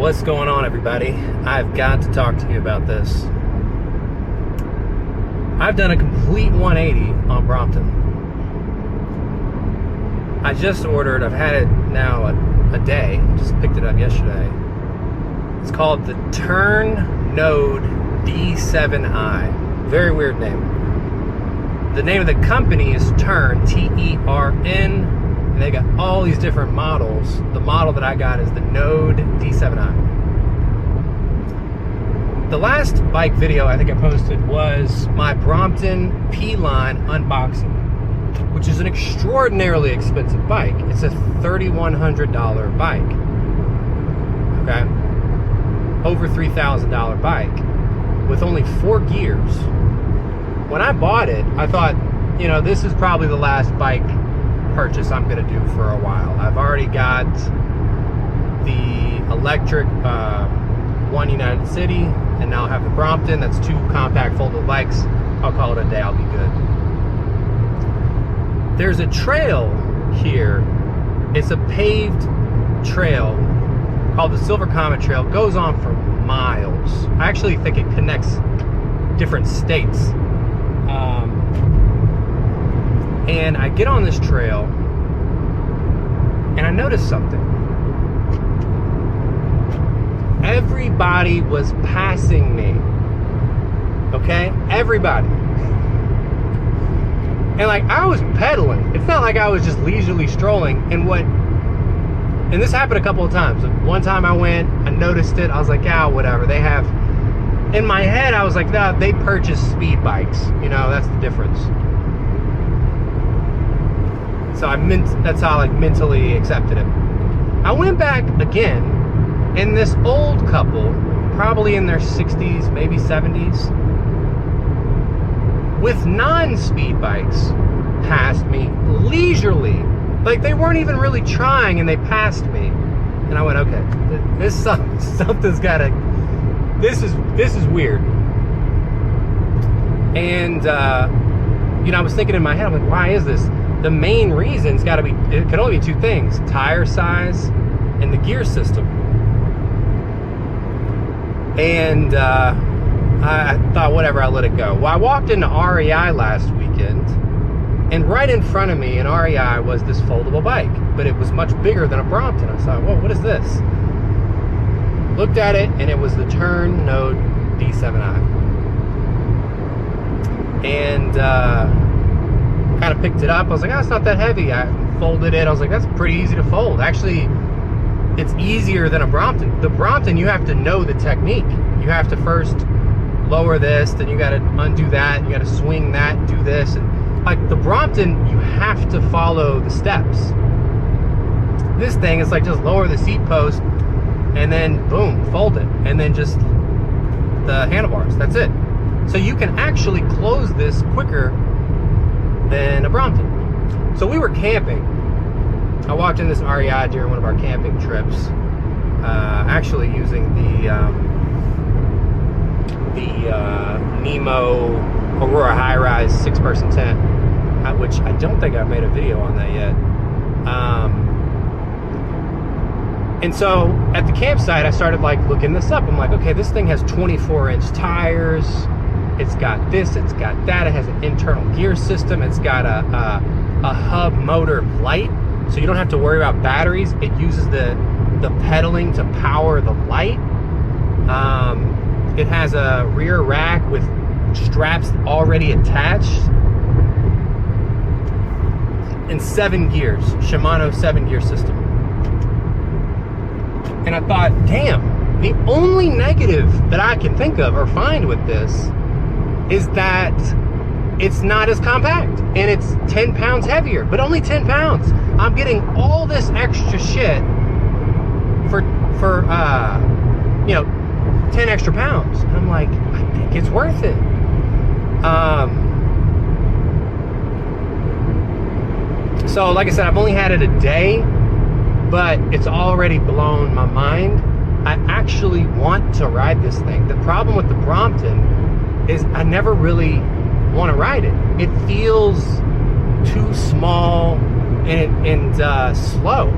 What's going on, everybody? I've got to talk to you about this. I've done a complete 180 on Brompton. I just ordered, I've had it now a day, just picked it up yesterday. It's called the TERN Node D7i. Very weird name. The name of the company is TERN, T-E-R-N, and they got all these different models. The model that I got is the Node D7i. The last bike video I think I posted was my Brompton P-Line unboxing, which is an extraordinarily expensive bike. It's a $3,100 bike, okay? Over $3,000 bike with only 4 gears. When I bought it, I thought, you know, this is probably the last bike purchase I'm gonna do for a while. I've already got the electric one United City, and now I have the Brompton. That's 2 compact foldable bikes. I'll call it a day, I'll be good. There's a trail here. It's a paved trail called the Silver Comet Trail. It goes on for miles. I actually think it connects different states. And I get on this trail and I noticed something. Everybody was passing me. Okay? Everybody. And like, I was pedaling. It felt like I was just leisurely strolling. And this happened a couple of times. One time I went, I noticed it. I was like, yeah, whatever. They have, in my head, I was like, nah, they purchase speed bikes. You know, that's the difference. So that's how I like mentally accepted it. I went back again, and this old couple, probably in their 60s, maybe 70s, with non-speed bikes, passed me leisurely. Like, they weren't even really trying, and they passed me. And I went, okay, something's gotta, this is weird. And, you know, I was thinking in my head, I'm like, why is this? The main reason's gotta be, it can only be 2 things: tire size and the gear system. And I thought, whatever, I'll let it go. Well, I walked into REI last weekend, and right in front of me in REI was this foldable bike, but it was much bigger than a Brompton. I thought, whoa, what is this? Looked at it, and it was the TERN Node D7i. And kind of picked it up. I was like, oh, it's not that heavy. I folded it. I was like, that's pretty easy to fold. Actually, it's easier than a Brompton. The Brompton, you have to know the technique. You have to first lower this, then you got to undo that, you got to swing that, do this. And like the Brompton, you have to follow the steps. This thing is like, just lower the seat post and then boom, fold it, and then just the handlebars. That's it. So you can actually close this quicker than a Brompton. So we were camping. I walked in this REI during one of our camping trips, actually using the Nemo Aurora High-Rise 6-person tent, which I don't think I've made a video on that yet. And so at the campsite, I started like looking this up. I'm like, okay, this thing has 24-inch tires. It's got this, it's got that. It has an internal gear system. It's got a hub motor light, so you don't have to worry about batteries. It uses the pedaling to power the light. It has a rear rack with straps already attached. And 7 gears, Shimano 7-gear system. And I thought, damn, the only negative that I can think of or find with this is that it's not as compact, and it's 10 pounds heavier, but only 10 pounds. I'm getting all this extra shit for you know, 10 extra pounds. And I'm like, I think it's worth it. So like I said, I've only had it a day, but it's already blown my mind. I actually want to ride this thing. The problem with the Brompton is I never really want to ride it. It feels too small and slow.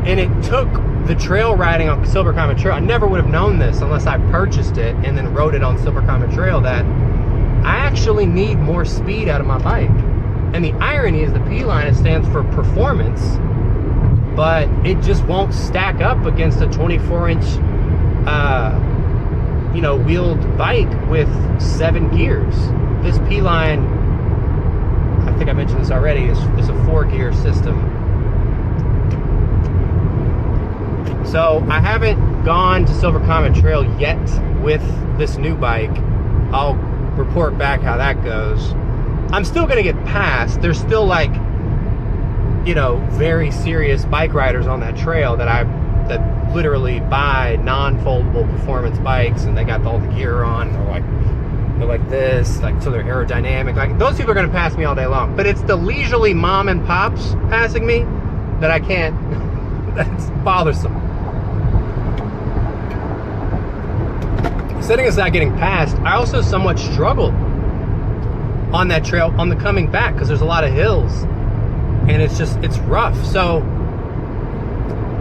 And it took the trail riding on Silver Comet Trail, I never would have known this unless I purchased it and then rode it on Silver Comet Trail, that I actually need more speed out of my bike. And the irony is the P line, it stands for performance, but it just won't stack up against a 24-inch, you know, wheeled bike with 7 gears. This P line, I think I mentioned this already, is a 4-gear system. So I haven't gone to Silver Comet Trail yet with this new bike. I'll report back how that goes. I'm still gonna get passed. There's still, like, you know, very serious bike riders on that trail that literally buy non-foldable performance bikes, and they got all the gear on. They're like this, like, so they're aerodynamic. Like, those people are gonna pass me all day long. But it's the leisurely mom and pops passing me that I can't. That's bothersome. Setting aside getting passed, I also somewhat struggled on that trail on the coming back because there's a lot of hills and it's rough. So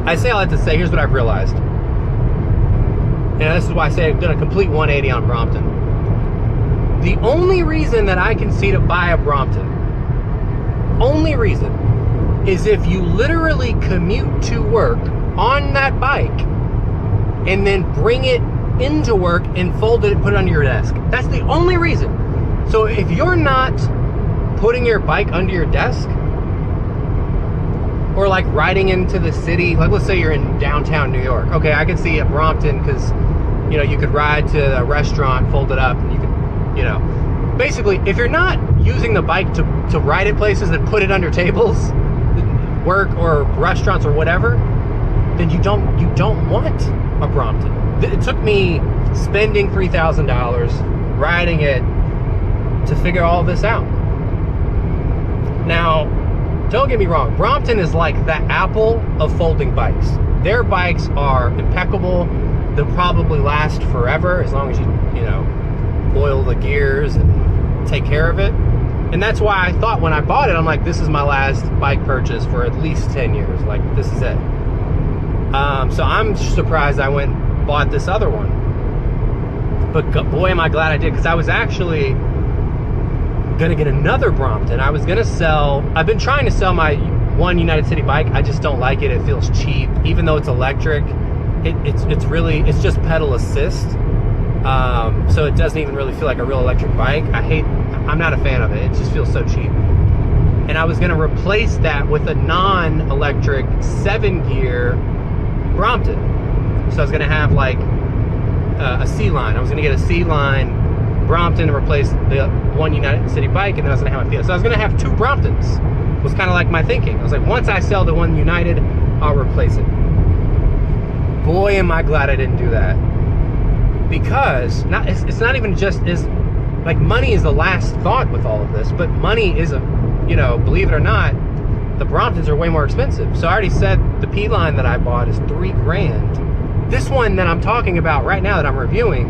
I say all that to say, here's what I've realized. And this is why I say I've done a complete 180 on Brompton. The only reason that I can see to buy a Brompton, only reason, is if you literally commute to work on that bike and then bring it into work and fold it and put it under your desk. That's the only reason. So if you're not putting your bike under your desk, or like riding into the city, like let's say you're in downtown New York. Okay, I can see a Brompton because, you know, you could ride to a restaurant, fold it up, and you could, you know, basically, if you're not using the bike to ride at places and put it under tables, work or restaurants or whatever, then you don't want a Brompton. It took me spending $3,000 riding it to figure all this out. Now, don't get me wrong, Brompton is like the Apple of folding bikes. Their bikes are impeccable. They'll probably last forever as long as you know, oil the gears and take care of it. And that's why I thought when I bought it, I'm like, this is my last bike purchase for at least 10 years. Like, this is it. So I'm surprised I went and bought this other one. But boy, am I glad I did, because I was actually gonna get another Brompton. I was gonna sell, I've been trying to sell my one United City bike. I just don't like it. It feels cheap. Even though it's electric, it's just pedal assist. So it doesn't even really feel like a real electric bike. I'm not a fan of it. It just feels so cheap. And I was gonna replace that with a non-electric 7-gear Brompton. So I was gonna have like a C-line. I was gonna get a C-line Brompton to replace the one United City bike, and then I was gonna have a Fiat. So I was gonna have 2 Bromptons. Was kind of like my thinking. I was like, once I sell the one United, I'll replace it. Boy, am I glad I didn't do that. Because it's not even just like money is the last thought with all of this, but money is you know, believe it or not, the Bromptons are way more expensive. So I already said the P line that I bought is $3,000. This one that I'm talking about right now that I'm reviewing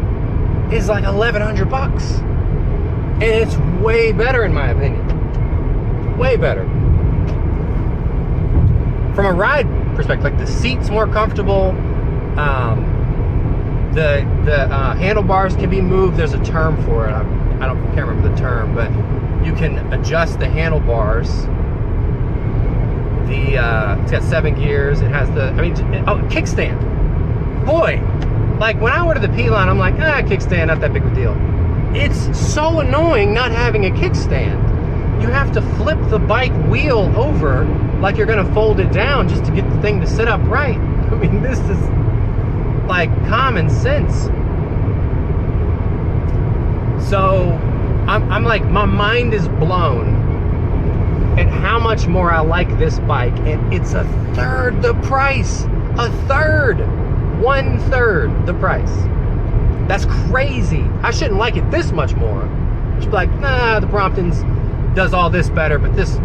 is like $1,100, and it's way better in my opinion. Way better. From a ride perspective, like the seat's more comfortable. The handlebars can be moved. There's a term for it. I can't remember the term, but you can adjust the handlebars. It's got 7 gears. It has kickstand. Boy, like when I ordered the P line, I'm like, kickstand, not that big of a deal. It's so annoying not having a kickstand. You have to flip the bike wheel over like you're gonna fold it down just to get the thing to sit up right. I mean, this is like common sense. So I'm like, my mind is blown at how much more I like this bike, and it's a third the price. A third. 1/3 the price. That's crazy. I shouldn't like it this much more. I should be like, nah, the Brompton's does all this better, but this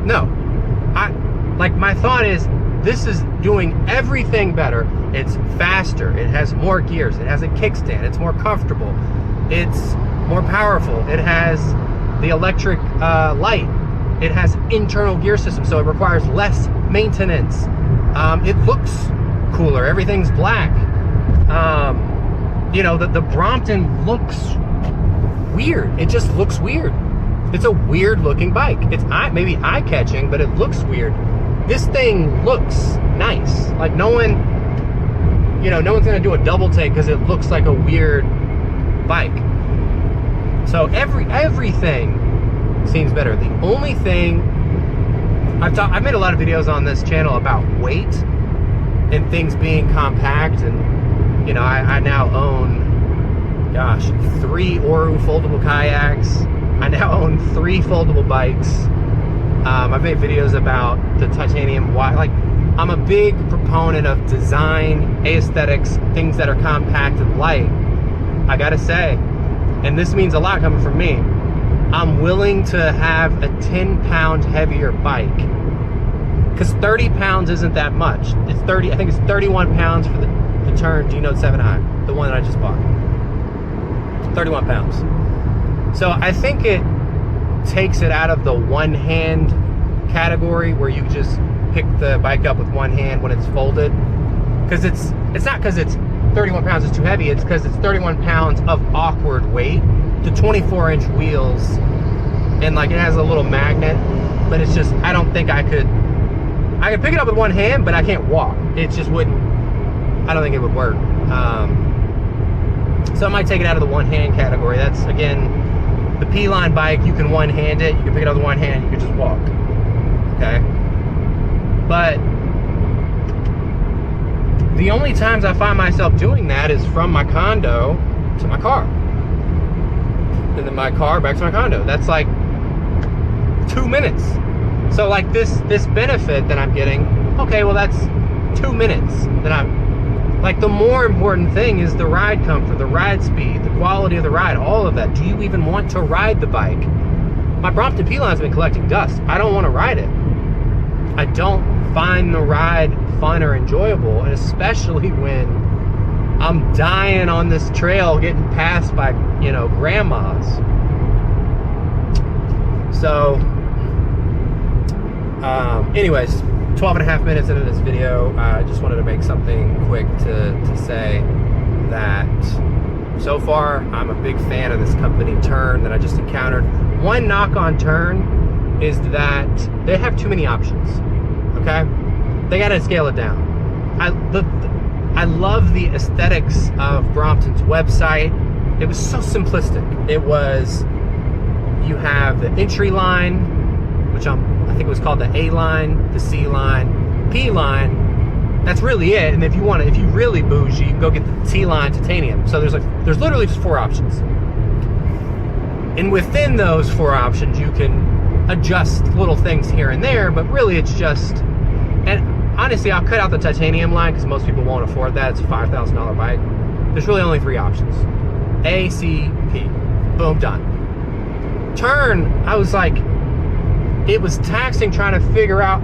no. My thought is, this is doing everything better. It's faster. It has more gears. It has a kickstand. It's more comfortable. It's more powerful. It has the electric light. It has internal gear system, so it requires less maintenance. It looks cooler. Everything's black. You know, the Brompton looks weird. It just looks weird. It's a weird looking bike. It's maybe eye-catching, but it looks weird. This thing looks nice. Like no one, you know, no one's gonna do a double take because it looks like a weird bike. So everything seems better. The only thing, I've made a lot of videos on this channel about weight and things being compact, and you know, I now own, gosh, 3 Oru foldable kayaks. I now own 3 foldable bikes. I've made videos about the titanium wire. Like, I'm a big proponent of design, aesthetics, things that are compact and light. I gotta say, and this means a lot coming from me, I'm willing to have a 10-pound heavier bike, because 30 pounds isn't that much. It's 30, I think it's 31 pounds for the TERN D7i, the one that I just bought. 31 pounds. So I think it takes it out of the one-hand category where you just pick the bike up with one hand when it's folded. Because it's not because it's 31 pounds is too heavy, it's because it's 31 pounds of awkward weight. The 24-inch wheels, and like it has a little magnet, but it's just, I don't think I could pick it up with one hand, but I can't walk. It just wouldn't, I don't think it would work. So I might take it out of the one-hand category. That's, again, the P-line bike, you can one-hand it, you can pick it up with one hand, you can just walk, okay? But the only times I find myself doing that is from my condo to my car. And then my car back to my condo. That's like 2 minutes. So like this benefit that I'm getting, okay, well that's 2 minutes that I'm, like, the more important thing is the ride comfort, the ride speed, the quality of the ride, all of that. Do you even want to ride the bike? My Brompton P-line's been collecting dust. I don't want to ride it. I don't find the ride fun or enjoyable, and especially when I'm dying on this trail getting passed by, you know, grandmas. So, anyways, 12 and a half minutes into this video, I just wanted to make something quick to say that so far I'm a big fan of this company TERN that I just encountered. One knock on TERN is that they have too many options, okay? They gotta scale it down. I love the aesthetics of Brompton's website. It was so simplistic. It was, you have the entry line, which I think it was called the A line, the C line, P line. That's really it. And if you really bougie, you can go get the T line titanium. So there's literally just 4 options. And within those 4 options, you can adjust little things here and there, but really it's just, and honestly, I'll cut out the titanium line because most people won't afford that. It's a $5,000 bike. There's really only 3 options. A, C, P. Boom, done. TERN, I was like, it was taxing trying to figure out,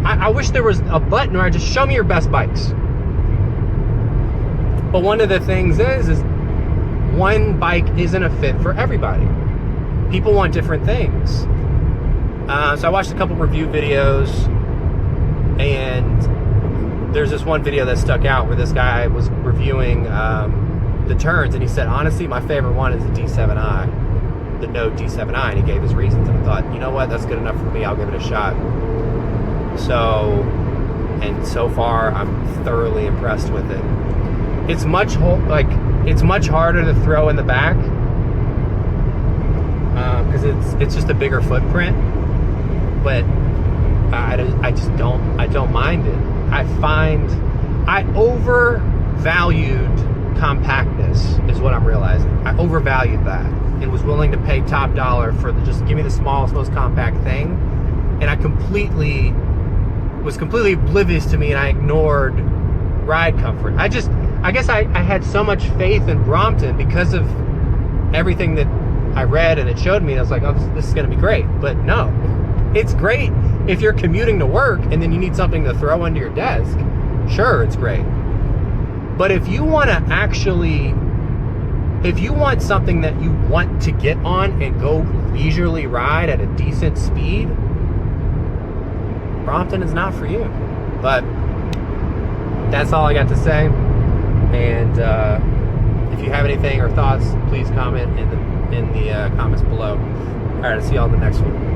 I wish there was a button where I just show me your best bikes. But one of the things is one bike isn't a fit for everybody. People want different things. So I watched a couple review videos, and there's this one video that stuck out where this guy was reviewing the TERNs, and he said, honestly, my favorite one is the D7i, the Node D7i, and he gave his reasons, and I thought, you know what, that's good enough for me, I'll give it a shot. So far, I'm thoroughly impressed with it. It's much harder to throw in the back, because it's just a bigger footprint, but I don't mind it. I overvalued compactness is what I'm realizing. I overvalued that and was willing to pay top dollar for just give me the smallest, most compact thing. And I was completely oblivious to me, and I ignored ride comfort. I guess I had so much faith in Brompton because of everything that I read and it showed me. I was like, oh, this is gonna be great. But no, it's great if you're commuting to work and then you need something to throw under your desk. Sure, it's great. But if you want something that you want to get on and go leisurely ride at a decent speed, Brompton is not for you. But that's all I got to say. And if you have anything or thoughts, please comment in the comments below. All right, I'll see you all in the next one.